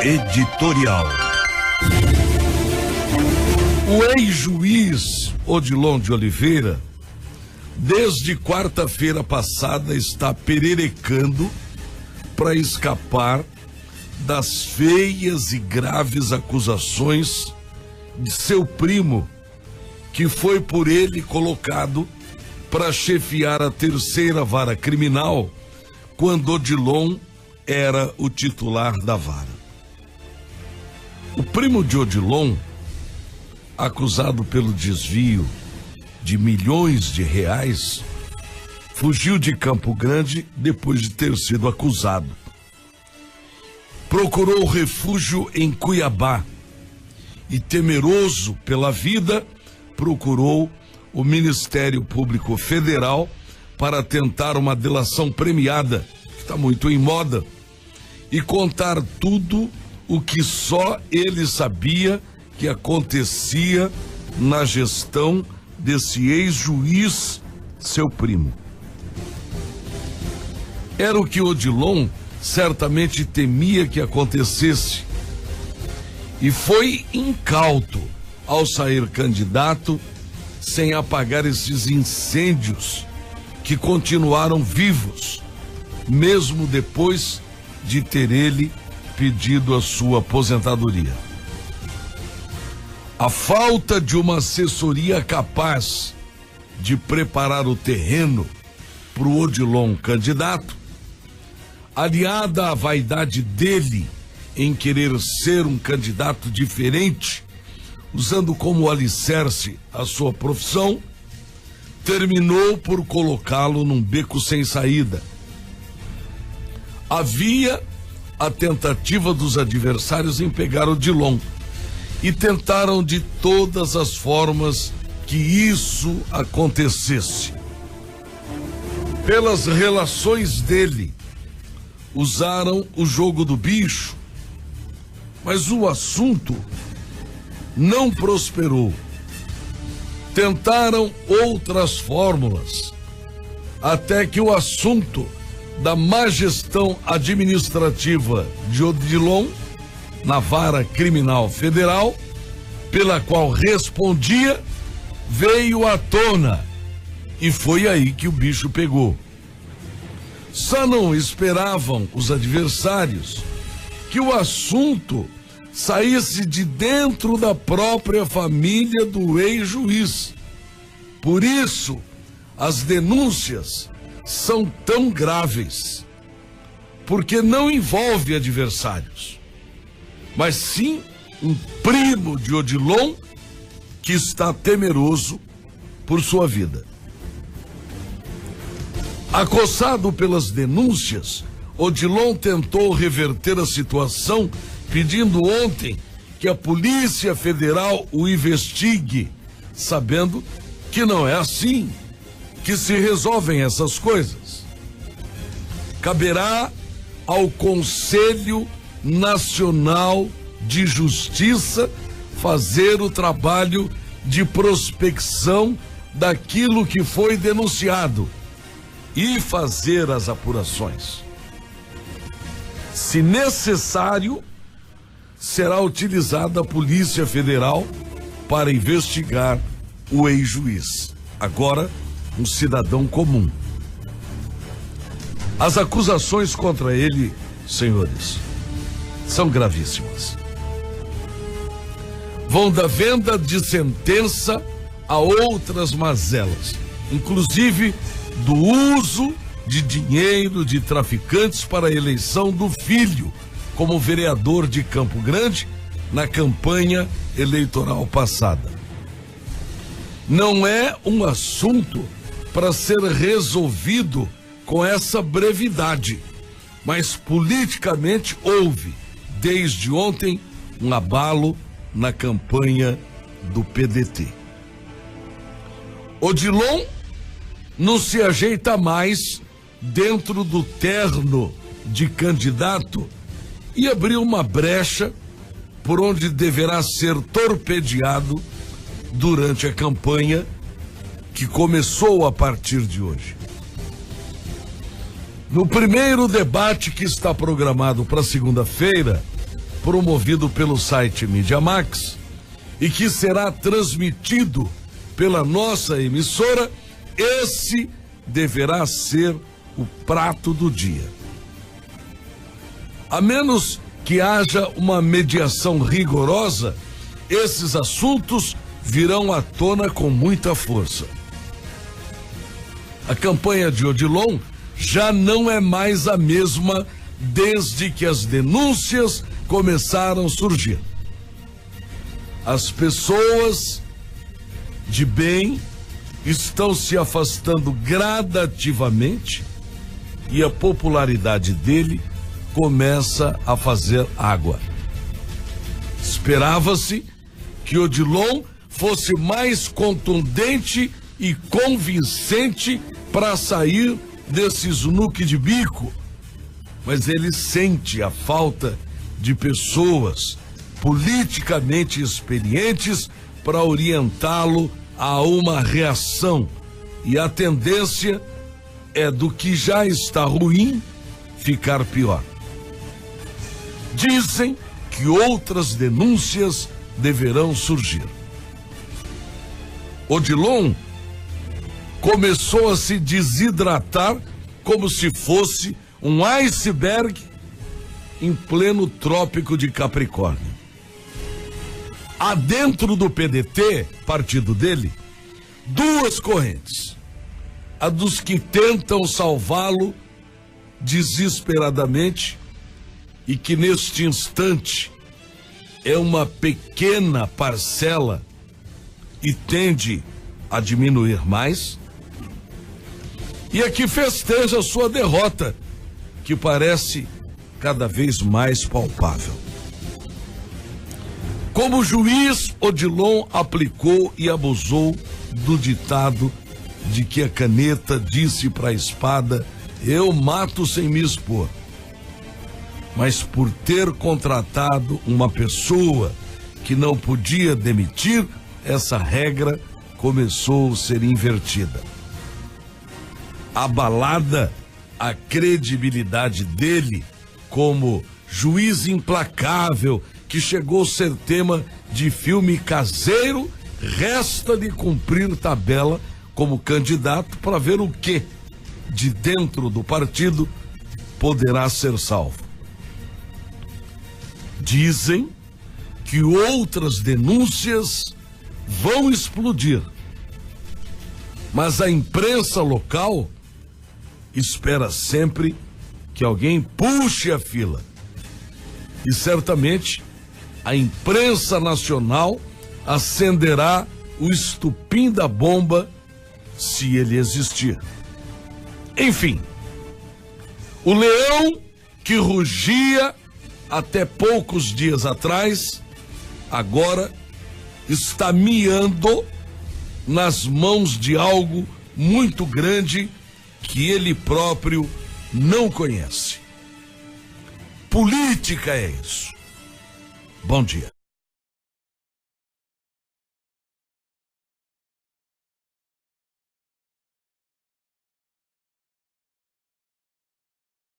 Editorial. O ex-juiz Odilon de Oliveira, desde quarta-feira passada, está pererecando para escapar das feias e graves acusações de seu primo, que foi por ele colocado para chefiar a terceira vara criminal quando Odilon era o titular da vara. O primo de Odilon, acusado pelo desvio de milhões de reais, fugiu de Campo Grande depois de ter sido acusado. Procurou refúgio em Cuiabá e, temeroso pela vida, procurou o Ministério Público Federal para tentar uma delação premiada, que está muito em moda, e contar tudo o que só ele sabia que acontecia na gestão desse ex-juiz, seu primo. Era o que Odilon certamente temia que acontecesse, e foi incauto ao sair candidato sem apagar esses incêndios que continuaram vivos, mesmo depois de ter ele pedido a sua aposentadoria. A falta de uma assessoria capaz de preparar o terreno para o Odilon candidato, aliada à vaidade dele em querer ser um candidato diferente, usando como alicerce a sua profissão, terminou por colocá-lo num beco sem saída. Havia a tentativa dos adversários em pegar Odilon e tentaram de todas as formas que isso acontecesse. Pelas relações dele, usaram o jogo do bicho, mas o assunto não prosperou. Tentaram outras fórmulas, até que o assunto da má gestão administrativa de Odilon na vara criminal federal, pela qual respondia, veio à tona, e foi aí que o bicho pegou. Só não esperavam os adversários que o assunto saísse de dentro da própria família do ex-juiz. Por isso, as denúncias são tão graves, porque não envolve adversários, mas sim um primo de Odilon que está temeroso por sua vida. Acossado pelas denúncias, Odilon tentou reverter a situação, pedindo ontem que a Polícia Federal o investigue, sabendo que não é assim que se resolvem essas coisas. Caberá ao Conselho Nacional de Justiça fazer o trabalho de prospecção daquilo que foi denunciado e fazer as apurações. Se necessário, será utilizada a Polícia Federal para investigar o ex-juiz, agora um cidadão comum. As acusações contra ele, senhores, são gravíssimas. Vão da venda de sentença a outras mazelas, inclusive do uso de dinheiro de traficantes para a eleição do filho como vereador de Campo Grande na campanha eleitoral passada. Não é um assunto para ser resolvido com essa brevidade, mas politicamente houve, desde ontem, um abalo na campanha do PDT. Odilon não se ajeita mais dentro do terno de candidato e abriu uma brecha por onde deverá ser torpedeado durante a campanha que começou a partir de hoje. No primeiro debate que está programado para segunda-feira, promovido pelo site Mídia Max e que será transmitido pela nossa emissora, esse deverá ser o prato do dia. A menos que haja uma mediação rigorosa, esses assuntos virão à tona com muita força. A campanha de Odilon já não é mais a mesma desde que as denúncias começaram a surgir. As pessoas de bem estão se afastando gradativamente e a popularidade dele começa a fazer água. Esperava-se que Odilon fosse mais contundente e convincente para sair desse sinuque de bico, mas ele sente a falta de pessoas politicamente experientes para orientá-lo a uma reação, e a tendência é do que já está ruim ficar pior. Dizem que outras denúncias deverão surgir. Odilon começou a se desidratar como se fosse um iceberg em pleno trópico de Capricórnio. Há dentro do PDT, partido dele, duas correntes. A dos que tentam salvá-lo desesperadamente e que neste instante é uma pequena parcela e tende a diminuir mais, e a que festeja sua derrota, que parece cada vez mais palpável. Como juiz, Odilon aplicou e abusou do ditado de que a caneta disse para a espada: eu mato sem me expor. Mas por ter contratado uma pessoa que não podia demitir, essa regra começou a ser invertida. Abalada a credibilidade dele como juiz implacável que chegou a ser tema de filme caseiro, resta-lhe cumprir tabela como candidato para ver o que de dentro do partido poderá ser salvo. Dizem que outras denúncias vão explodir, mas a imprensa local espera sempre que alguém puxe a fila. E certamente a imprensa nacional acenderá o estupim da bomba, se ele existir. Enfim, o leão que rugia até poucos dias atrás, agora está miando nas mãos de algo muito grande que ele próprio não conhece. Política é isso. Bom dia.